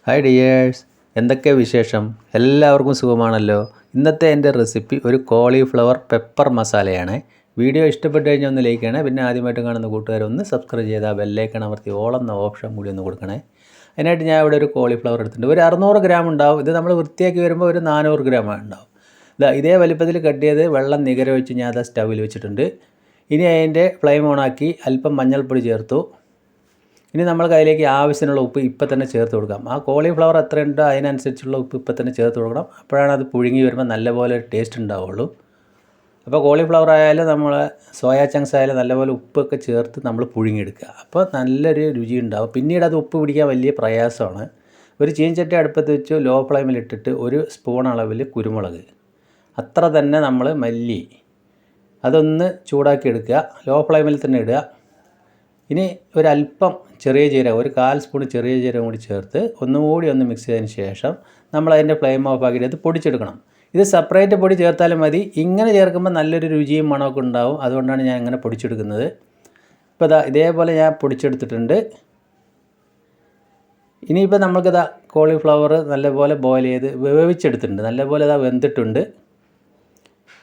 Hi dears, എന്തൊക്കെ വിശേഷം? എല്ലാവർക്കും സുഖമാണല്ലോ. ഇന്നത്തെ എൻ്റെ റെസിപ്പി ഒരു കോളിഫ്ലവർ പെപ്പർ മസാലയാണ്. വീഡിയോ ഇഷ്ടപ്പെട്ട് കഴിഞ്ഞാൽ ഒന്ന് ലൈക്ക് ചെയ്യണേ. പിന്നെ ആദ്യമായിട്ട് കാണുന്ന കൂട്ടുകാർ ഒന്ന് സബ്സ്ക്രൈബ് ചെയ്താൽ ബെല്ലൈക്കൺ അമർത്തി ഓൾ എന്ന ഓപ്ഷൻ കൂടി ഒന്ന് കൊടുക്കണേ. അതിനായിട്ട് ഞാൻ ഇവിടെ ഒരു കോളിഫ്ലവർ എടുത്തിട്ടുണ്ട്. ഒരു 600 ഗ്രാം ഉണ്ടാവും. ഇത് നമ്മൾ വൃത്തിയാക്കി വരുമ്പോൾ ഒരു 400 ഗ്രാം ഉണ്ടാവും. ഇതേ വലിപ്പത്തിൽ കട്ട് ചെയ്ത് വെള്ളം നികര വെച്ച് ഞാൻ അത് സ്റ്റൗവിൽ വെച്ചിട്ടുണ്ട്. ഇനി അതിൻ്റെ ഫ്ലെയിം ഓണാക്കി അല്പം മഞ്ഞൾപ്പൊടി ചേർത്തു. ഇനി നമ്മൾക്ക് അതിലേക്ക് ആവശ്യത്തിനുള്ള ഉപ്പ് ഇപ്പം തന്നെ ചേർത്ത് കൊടുക്കാം. ആ കോളിഫ്ലവർ എത്രയുണ്ടോ അതിനനുസരിച്ചുള്ള ഉപ്പ് ഇപ്പം തന്നെ ചേർത്ത് കൊടുക്കണം. അപ്പോഴാണ് അത് പുഴുങ്ങി വരുമ്പോൾ നല്ലപോലെ ടേസ്റ്റ് ഉണ്ടാവുള്ളൂ. അപ്പോൾ കോളിഫ്ലവർ ആയാലും നമ്മൾ സോയാ ചങ്ക്സ് ആയാലും നല്ലപോലെ ഉപ്പൊക്കെ ചേർത്ത് നമ്മൾ പുഴുങ്ങിയെടുക്കുക. അപ്പോൾ നല്ലൊരു രുചി ഉണ്ടാവും. പിന്നീട് അത് ഉപ്പ് പിടിക്കാൻ വലിയ പ്രയാസമാണ്. ഒരു ചീനച്ചട്ടി അടുപ്പത്ത് വെച്ച് ലോ ഫ്ലെയിമിലിട്ടിട്ട് ഒരു സ്പൂൺ അളവിൽ കുരുമുളക്, അത്ര തന്നെ നമ്മൾ മല്ലി, അതൊന്ന് ചൂടാക്കി എടുക്കുക. ലോ ഫ്ലെയിമിൽ തന്നെ ഇടുക. ഇനി ഒരല്പം ചെറിയ ജീരകം, ഒരു 1/4 സ്പൂൺ ചെറിയ ജീരകം കൂടി ചേർത്ത് ഒന്നുകൂടി ഒന്ന് മിക്സ് ചെയ്തതിന് ശേഷം നമ്മൾ അതിൻ്റെ ഫ്ലെയിം ഓഫ് ആക്കിയിട്ട് അത് പൊടിച്ചെടുക്കണം. ഇത് സെപ്പറേറ്റ് പൊടി ചേർത്താലും മതി. ഇങ്ങനെ ചേർക്കുമ്പോൾ നല്ലൊരു രുചിയും മണമൊക്കെ ഉണ്ടാവും. അതുകൊണ്ടാണ് ഞാൻ ഇങ്ങനെ പൊടിച്ചെടുക്കുന്നത്. ഇപ്പോൾ ഇതേപോലെ ഞാൻ പൊടിച്ചെടുത്തിട്ടുണ്ട്. ഇനിയിപ്പോൾ നമുക്കിതാ കോളിഫ്ലവർ നല്ലപോലെ ബോയിൽ ചെയ്ത് വേവിച്ചെടുത്തിട്ടുണ്ട്. നല്ലപോലെ വെന്തിട്ടുണ്ട്.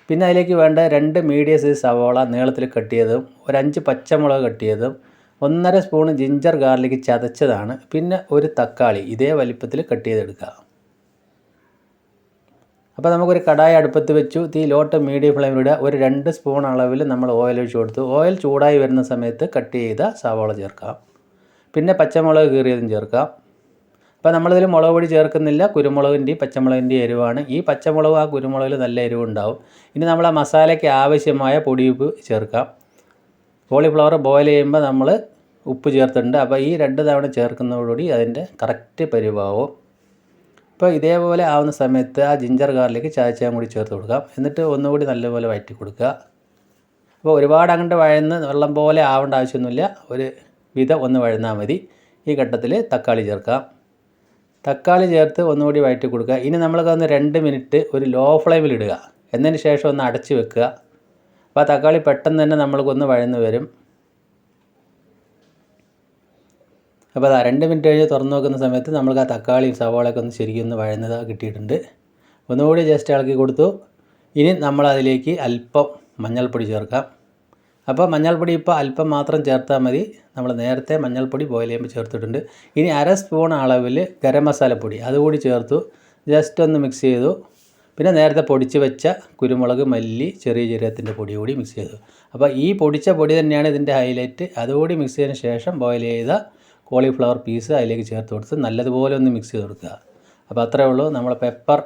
പിന്നെ അതിലേക്ക് വേണ്ട 2 മീഡിയം സൈസ് സവാള നീളത്തിൽ കട്ട് ചെയ്തതും, ഒരു 5 പച്ചമുളക് കട്ട് ചെയ്തതും, 1.5 സ്പൂൺ ജിഞ്ചർ ഗാർലിക് ചതച്ചതാണ്, പിന്നെ ഒരു തക്കാളി ഇതേ വലിപ്പത്തിൽ കട്ട് ചെയ്തെടുക്കുക. അപ്പോൾ നമുക്കൊരു കടായി അടുപ്പത്ത് വെച്ചു. തീ ലോ ടു മീഡിയം ഫ്ലെയിമിലിടുക. ഒരു 2 സ്പൂൺ അളവിൽ നമ്മൾ ഓയിൽ ഒഴിച്ച് കൊടുത്തു. ഓയിൽ ചൂടായി വരുന്ന സമയത്ത് കട്ട് ചെയ്ത സവാള ചേർക്കാം. പിന്നെ പച്ചമുളക് കീറിയതും ചേർക്കാം. അപ്പോൾ നമ്മളിതിൽ മുളക് പൊടി ചേർക്കുന്നില്ല. കുരുമുളകിൻ്റെയും പച്ചമുളകിൻ്റെയും എരിവാണ്. ഈ പച്ചമുളക് ആ കുരുമുളകിൽ നല്ല എരിവുണ്ടാവും. ഇനി നമ്മൾ ആ മസാലയ്ക്ക് ആവശ്യമായ പൊടിയുപ്പ് ചേർക്കാം. കോളിഫ്ലവർ ബോയിൽ ചെയ്യുമ്പോൾ നമ്മൾ ഉപ്പ് ചേർത്തിട്ടുണ്ട്. അപ്പോൾ ഈ 2 തവണ ചേർക്കുന്നതോടുകൂടി അതിൻ്റെ കറക്റ്റ് പരിവാവും. ഇപ്പോൾ ഇതേപോലെ ആവുന്ന സമയത്ത് ആ ജിഞ്ചർ ഗാർലിക്ക് ചതച്ചാൻ കൂടി ചേർത്ത് കൊടുക്കാം. എന്നിട്ട് ഒന്നുകൂടി നല്ലപോലെ വഴറ്റി കൊടുക്കുക. അപ്പോൾ ഒരുപാട് അങ്ങോട്ട് വഴന്ന് വെള്ളം പോലെ ആവേണ്ട ആവശ്യമൊന്നുമില്ല. ഒരു വിധം ഒന്ന് വഴന്നാൽ മതി. ഈ ഘട്ടത്തിൽ തക്കാളി ചേർക്കാം. തക്കാളി ചേർത്ത് ഒന്നുകൂടി വഴറ്റി കൊടുക്കുക. ഇനി നമ്മൾക്കൊന്ന് 2 മിനിറ്റ് ഒരു ലോ ഫ്ലെയിമിൽ ഇടുക. എന്നതിന് ശേഷം ഒന്ന് അടച്ച് വെക്കുക. അപ്പോൾ ആ തക്കാളി പെട്ടെന്ന് തന്നെ നമ്മൾക്കൊന്ന് വഴന്ന് വരും. അപ്പോൾ 2 മിനിറ്റ് കഴിഞ്ഞ് തുറന്ന് നോക്കുന്ന സമയത്ത് നമ്മൾക്ക് ആ തക്കാളിയും സവാളയൊക്കെ ഒന്ന് ശരിക്കും ഒന്ന് വഴന്നത് കിട്ടിയിട്ടുണ്ട്. ഒന്നുകൂടി ജസ്റ്റ് ഇളക്കി കൊടുത്തു. ഇനി നമ്മളതിലേക്ക് അല്പം മഞ്ഞൾപ്പൊടി ചേർക്കാം. അപ്പോൾ മഞ്ഞൾപ്പൊടി ഇപ്പോൾ അല്പം മാത്രം ചേർത്താൽ മതി. നമ്മൾ നേരത്തെ മഞ്ഞൾപ്പൊടി ബോയിൽ ചെയ്യുമ്പോൾ ചേർത്തിട്ടുണ്ട്. ഇനി 1/2 സ്പൂൺ അളവിൽ ഗരം മസാലപ്പൊടി അതുകൂടി ചേർത്തു. ജസ്റ്റ് ഒന്ന് മിക്സ് ചെയ്തു. പിന്നെ നേരത്തെ പൊടിച്ച് വെച്ച കുരുമുളക്, മല്ലി, ചെറിയ ജീരകത്തിൻ്റെ പൊടി കൂടി മിക്സ് ചെയ്തു. അപ്പോൾ ഈ പൊടിച്ച പൊടി തന്നെയാണ് ഇതിൻ്റെ ഹൈലൈറ്റ്. അതുകൂടി മിക്സ് ചെയ്തതിന് ശേഷം ബോയിൽ ചെയ്ത കോളിഫ്ലവർ പീസ് അതിലേക്ക് ചേർത്ത് കൊടുത്ത് നല്ലതുപോലെ ഒന്ന് മിക്സ് ചെയ്ത് കൊടുക്കുക. അപ്പോൾ അത്രയേ ഉള്ളൂ. നമ്മളെ പെപ്പർ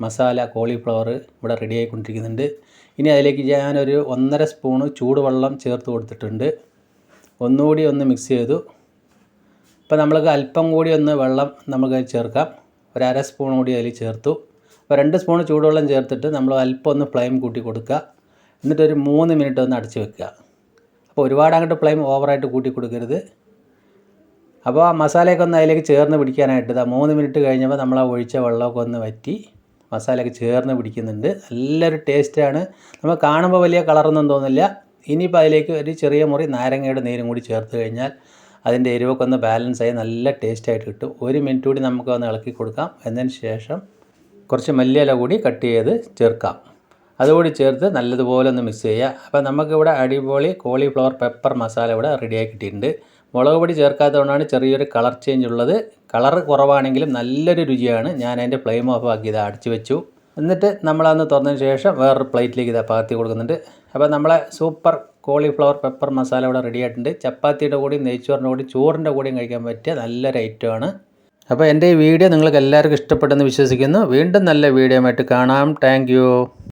മസാല കോളിഫ്ലവർ ഇവിടെ റെഡി ആയിക്കൊണ്ടിരിക്കുന്നുണ്ട്. ഇനി അതിലേക്ക് ഞാനൊരു 1.5 സ്പൂണ് ചൂടുവെള്ളം ചേർത്ത് കൊടുത്തിട്ടുണ്ട്. ഒന്നുകൂടി ഒന്ന് മിക്സ് ചെയ്തു. ഇപ്പോൾ നമ്മൾക്ക് അല്പം കൂടി ഒന്ന് വെള്ളം നമുക്ക് ചേർക്കാം. ഒരു 1/2 സ്പൂൺ കൂടി അതിൽ ചേർത്തു. അപ്പോൾ 2 സ്പൂൺ ചൂടുവെള്ളം ചേർത്തിട്ട് നമ്മൾ അല്പം ഒന്ന് ഫ്ലെയിം കൂട്ടി കൊടുക്കുക. എന്നിട്ടൊരു 3 മിനിറ്റ് ഒന്ന് അടച്ച് വെക്കുക. അപ്പോൾ ഒരുപാട് അങ്ങോട്ട് ഫ്ലെയിം ഓവറായിട്ട് കൂട്ടി കൊടുക്കരുത്. അപ്പോൾ ആ മസാലയൊക്കെ ഒന്ന് അതിലേക്ക് ചേർന്ന് പിടിക്കാനായിട്ട് 3 മിനിറ്റ് കഴിഞ്ഞപ്പോൾ നമ്മൾ ആ ഒഴിച്ച വെള്ളമൊക്കെ ഒന്ന് വറ്റി മസാലയൊക്കെ ചേർന്ന് പിടിക്കുന്നുണ്ട്. നല്ലൊരു ടേസ്റ്റാണ്. നമ്മൾ കാണുമ്പോൾ വലിയ കളറൊന്നും തോന്നില്ല. ഇനിയിപ്പോൾ അതിലേക്ക് ഒരു ചെറിയ മുറി നാരങ്ങയുടെ നീരും കൂടി ചേർത്ത് കഴിഞ്ഞാൽ അതിൻ്റെ എരിവൊക്കെ ഒന്ന് ബാലൻസ് ആയി നല്ല ടേസ്റ്റായിട്ട് കിട്ടും. 1 മിനിറ്റ് കൂടി നമുക്ക് ഒന്ന് ഇളക്കി കൊടുക്കാം. എന്നതിന് ശേഷം കുറച്ച് മല്ലിയില കൂടി കട്ട് ചെയ്ത് ചേർക്കാം. അതുകൂടി ചേർത്ത് നല്ലതുപോലെ ഒന്ന് മിക്സ് ചെയ്യുക. അപ്പോൾ നമുക്കിവിടെ അടിപൊളി കോളിഫ്ലവർ പെപ്പർ മസാല ഇവിടെ റെഡിയാക്കി കിട്ടിയിട്ടുണ്ട്. മുളക് പൊടി ചേർക്കാത്തതുകൊണ്ടാണ് ചെറിയൊരു കളർ ചേഞ്ച് ഉള്ളത്. കളർ കുറവാണെങ്കിലും നല്ലൊരു രുചിയാണ്. ഞാൻ അതിൻ്റെ ഫ്ലെയിം ഓഫ് ആക്കി അടച്ചു വെച്ചു. എന്നിട്ട് നമ്മളതൊന്ന് തുറന്നതിന് ശേഷം വേറൊരു പ്ലേറ്റിലേക്ക് പകർത്തി കൊടുക്കുന്നുണ്ട്. അപ്പോൾ നമ്മളെ സൂപ്പർ കോളിഫ്ലവർ പെപ്പർ മസാല ഇവിടെ റെഡി ആയിട്ടുണ്ട്. ചപ്പാത്തിയുടെ കൂടിയും നെയ്ച്ചോറിൻ്റെ കൂടിയും ചോറിൻ്റെ കൂടിയും കഴിക്കാൻ പറ്റിയ നല്ലൊരു ഐറ്റമാണ്. അപ്പോൾ എൻ്റെ ഈ വീഡിയോ നിങ്ങൾക്ക് എല്ലാവർക്കും ഇഷ്ടപ്പെട്ടെന്ന് വിശ്വസിക്കുന്നു. വീണ്ടും നല്ല വീഡിയോ ആയിട്ട് കാണാം. Thank you.